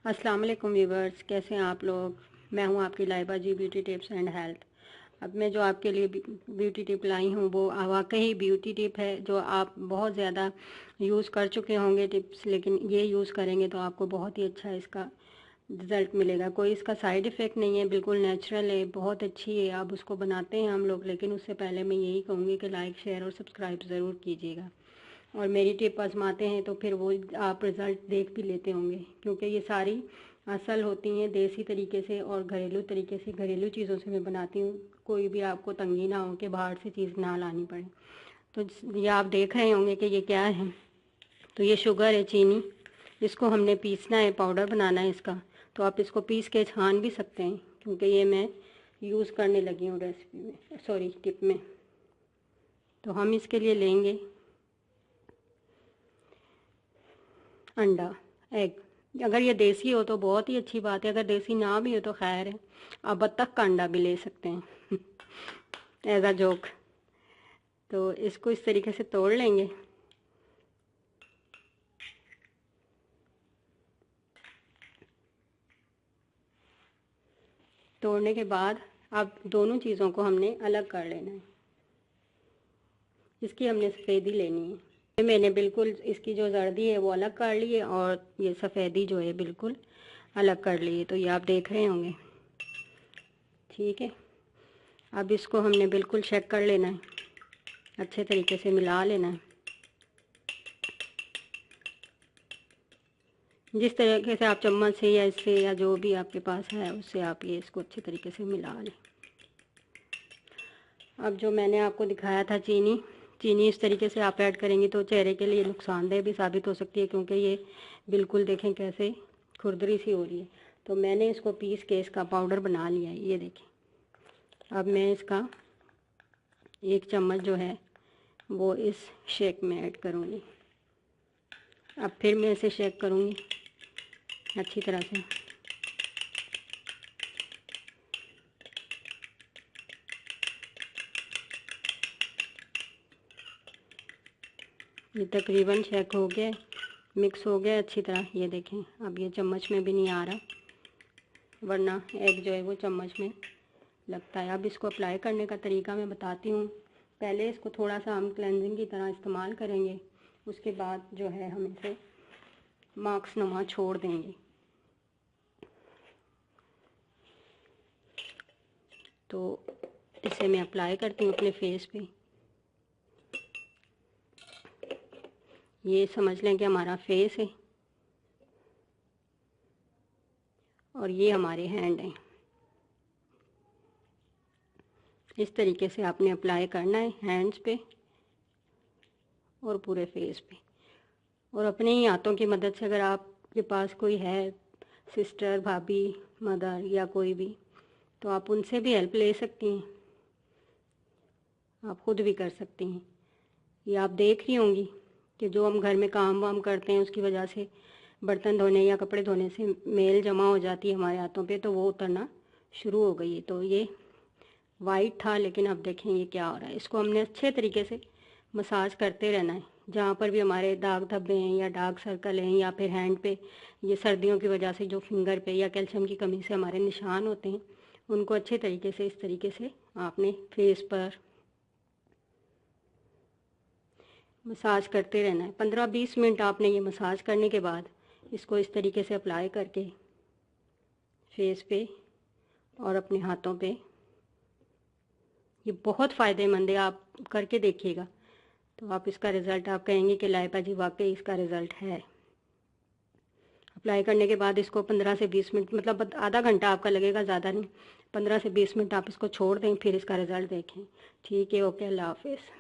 अस्सलाम वालेकुम व्यूवर्स, कैसे हैं आप लोग। मैं हूं आपकी लाइबा जी ब्यूटी टिप्स एंड हेल्थ। अब मैं जो आपके लिए ब्यूटी टिप लाई हूं वो वाकई ब्यूटी टिप है जो आप बहुत ज़्यादा यूज़ कर चुके होंगे टिप्स, लेकिन ये यूज़ करेंगे तो आपको बहुत ही अच्छा इसका रिज़ल्ट मिलेगा। कोई इसका साइड इफ़ेक्ट नहीं है, बिल्कुल नेचुरल है, बहुत अच्छी है। अब उसको बनाते हैं हम लोग, लेकिन उससे पहले मैं यही कहूँगी कि लाइक शेयर और सब्सक्राइब ज़रूर कीजिएगा और मेरी टिप आजमाते हैं तो फिर वो आप रिज़ल्ट देख भी लेते होंगे, क्योंकि ये सारी असल होती हैं देसी तरीके से और घरेलू तरीके से। घरेलू चीज़ों से मैं बनाती हूँ, कोई भी आपको तंगी ना हो कि बाहर से चीज़ ना लानी पड़े। तो ये आप देख रहे होंगे कि ये क्या है। तो ये शुगर है, चीनी। इसको हमने पीसना है, पाउडर बनाना है इसका। तो आप इसको पीस के छान भी सकते हैं, क्योंकि ये मैं यूज़ करने लगी हूँ रेसिपी में, सॉरी टिप में। तो हम इसके लिए लेंगे अंडा, एग। अगर ये देसी हो तो बहुत ही अच्छी बात है, अगर देसी ना भी हो तो खैर है, आप बत्तख का अंडा भी ले सकते हैं एज अ जोक। तो इसको इस तरीके से तोड़ लेंगे। तोड़ने के बाद अब दोनों चीज़ों को हमने अलग कर लेना है। इसकी हमने सफ़ेदी लेनी है। मैंने बिल्कुल इसकी जो जर्दी है वो अलग कर ली है और ये सफ़ेदी जो है बिल्कुल अलग कर ली है। तो ये आप देख रहे होंगे, ठीक है। अब इसको हमने बिल्कुल चेक कर लेना है, अच्छे तरीके से मिला लेना है। जिस तरीके से आप चम्मच से या इससे या जो भी आपके पास है उससे आप ये इसको अच्छे तरीके से मिला लें। अब जो मैंने आपको दिखाया था चीनी, चीनी इस तरीके से आप ऐड करेंगे तो चेहरे के लिए नुकसानदेह भी साबित हो सकती है, क्योंकि ये बिल्कुल देखें कैसे खुरदरी सी हो रही है। तो मैंने इसको पीस के इसका पाउडर बना लिया है, ये देखें। अब मैं इसका 1 चम्मच जो है वो इस शेक में ऐड करूँगी। अब फिर मैं इसे शेक करूँगी अच्छी तरह से। ये तकरीबन शेक हो गया, मिक्स हो गया अच्छी तरह, ये देखें। अब ये चम्मच में भी नहीं आ रहा, वरना एग जो है वो चम्मच में लगता है। अब इसको अप्लाई करने का तरीका मैं बताती हूँ। पहले इसको थोड़ा सा हम क्लेंजिंग की तरह इस्तेमाल करेंगे, उसके बाद जो है हम इसे मार्क्स नुमा छोड़ देंगे। तो इसे मैं अप्लाई करती हूँ अपने फेस पे। ये समझ लें कि हमारा फेस है और ये हमारे हैंड हैं। इस तरीके से आपने अप्लाई करना है हैंड्स पे और पूरे फेस पे। और अपने ही हाथों की मदद से, अगर आपके पास कोई है, सिस्टर, भाभी, मदर या कोई भी, तो आप उनसे भी हेल्प ले सकती हैं, आप खुद भी कर सकती हैं। ये आप देख रही होंगी कि जो हम घर में काम वाम करते हैं उसकी वजह से बर्तन धोने या कपड़े धोने से मेल जमा हो जाती है हमारे हाथों पे, तो वो उतरना शुरू हो गई है। तो ये वाइट था, लेकिन अब देखें ये क्या हो रहा है। इसको हमने अच्छे तरीके से मसाज करते रहना है। जहाँ पर भी हमारे दाग धब्बे हैं या डार्क सर्कल हैं या फिर हैंड पे, ये सर्दियों की वजह से जो फिंगर पे या कैल्शियम की कमी से हमारे निशान होते हैं, उनको अच्छे तरीके से इस तरीके से आपने फेस पर मसाज करते रहना है। 15-20 मिनट आपने ये मसाज करने के बाद इसको इस तरीके से अप्लाई करके फेस पे और अपने हाथों पे, ये बहुत फ़ायदेमंद है, आप करके देखिएगा। तो आप इसका रिज़ल्ट आप कहेंगे कि लाइबा जी वाकई इसका रिज़ल्ट है। अप्लाई करने के बाद इसको 15 से 20 मिनट, मतलब आधा घंटा आपका लगेगा, ज़्यादा नहीं। 15 से 20 मिनट आप इसको छोड़ दें, फिर इसका रिज़ल्ट देखें। ठीक है, ओके, अल्लाह हाफिज़।